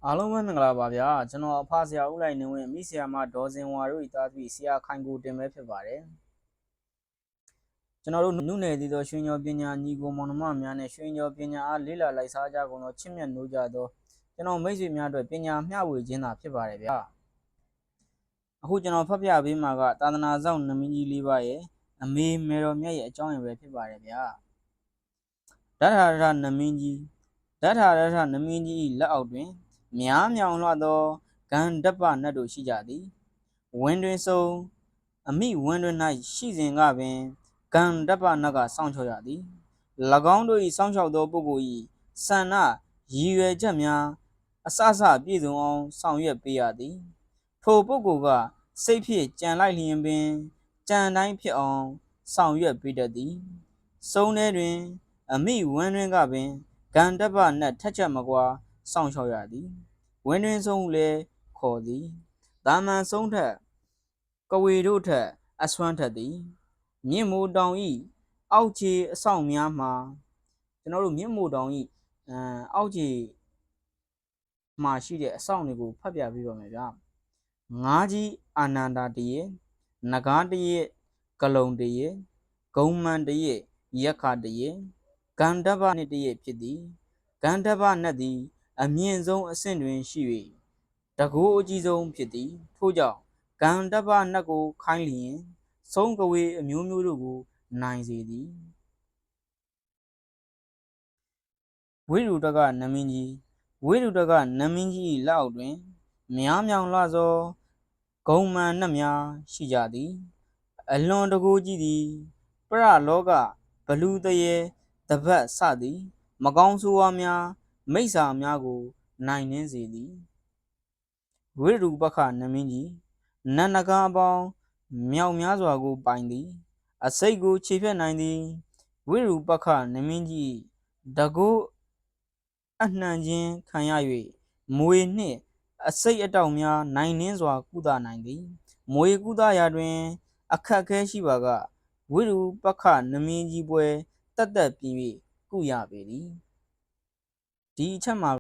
အားလုံးပဲမင်္ဂလာပါဗျာကျွန်တော်အဖဆရာဦးလိုက်နေဝင်မိဆရာမဒေါ်စင်ဝါတို့ဤသားသမီးဆရာခိုင်ကိုတင်ပဲဖြစ်ပါတယ်ကျွန်တော်တို့နုနယ်သေးသောရွှေညောပညာညီကိုမောင်နှမများနဲ့ရွှေညောပညာအားလေးလာလိုက်စားကြကုန်သောချစ်မြတ်နိုးကြသောကျွန်တော်မိတ်ဆွေများအတွက်ပညာမျှဝေခြင်းသာဖြစ်ပါတယ်ဗျာအခုကျွန်တော်ဖတ်ပြပေးမှာကသာသနာဆောင်နမင်းကြီးလေးပါရဲ့အမေမေတော်မြတ်ရဲ့အကြောင်းအရာပဲဖြစ်ပါတယ်ဗျာဓာထာရထနမင်းကြီးဓာထာရထနမင်းကြီးလက်အောက်တွင်များမြောင်လှသောဂန္ဓပနတ်တို့ရှိကြသည်ဝင်းတွင်ဆုံးအမိဝင်းတွင်၌ရှိစဉ်ကပင်ဂန္ဓပနတ်ကစောင့်ချော်ရသည်၎င်းတို့၏စောင့်ရှောက်သောပုဂ္ဂိုလ်၏ဆန္ဒရည်ရွယ်ချက်များအစအစပြည့်စုံအောင်ဆောင်ရွက်ပေးရသည်ထိုပုဂ္ဂိုလ်ကစိတ်ဖြင့်ကြံလိုက်လျင်ပင်ကြံတိုင်းဖြစ်အောင်ဆောင်ရွက်ပေးတတ်သည်စုံထဲတွင်အမိဝင်းတွင်ကပင်ဂန္ဓပနတ်ထက်ချက်မကွာစောင့်ရှောက်ရသည်ဝင်းတွင်ဆုံးလည်းခေါ်သည်တာမန်ဆုံးထက်ကဝေတို့ထက်အစွမ်းထက်သည်မြင့်မိုးတောင်ဤအောက်ခြေအဆောင်များမှာကျွန်တော်တို့မြင့်မိုးတောင်ဤအောက်ခြေမှာရှိတဲ့အဆောင်တွေကိုဖတ်ပြပေးပါမယ်ဗျာငါးကြီးအာနန္ဒာတရေနဂါတရေကလုံတရေဂုံမန်တရေရက်ခတရေဂန္ဓပနှင့်တရေဖြစ်သည်ဂန္ဓပနတ်သည်အမြင့်ဆုံးအဆင့်တွင်ရှိ၍တကူအကြီးဆုံးဖြစ်သည်ထို့ကြောင့်ဂန္ဓပနတ်ကိုခိုင်းလျင်ဆုံးကဝေအမျိုးမျိုးတို့ကိုနိုင်စေသည်ဝိရုတကနမင်းကြီးဝိရုတကနမင်းကြီးလက်အောက်တွင်များမြောင်လှသောဂုံမှန်နှက်များရှိကြသည်အလွန်တကူကြီးသည်ပရလောကဘလူတရေတပတ်စသည်မကောင်းဆိုးဝါးများမိစ္ဆာများကိုနိုင်နှင်းစေသည်ဝိရုပခနမင်းကြီးနန္ဒကားပေါင်းမြောက်များစွာကိုပိုင်သည်အစိတ်ကိုခြေဖြတ်နိုင်သည်ဝိရုပခနမင်းကြီးတကုအနှံခြင်းခံရ၍မွေနှင့်အစိတ်အတောက်များနိုင်နှင်းစွာကုသနိုင်သည်မွေကုသရာတွင်အခက်ခဲရှိပါကဝိရုပခနမင်းကြီးပွဲတက်တက်ပြင်း၍ကုရပေသည်ဒီအချက်မှာ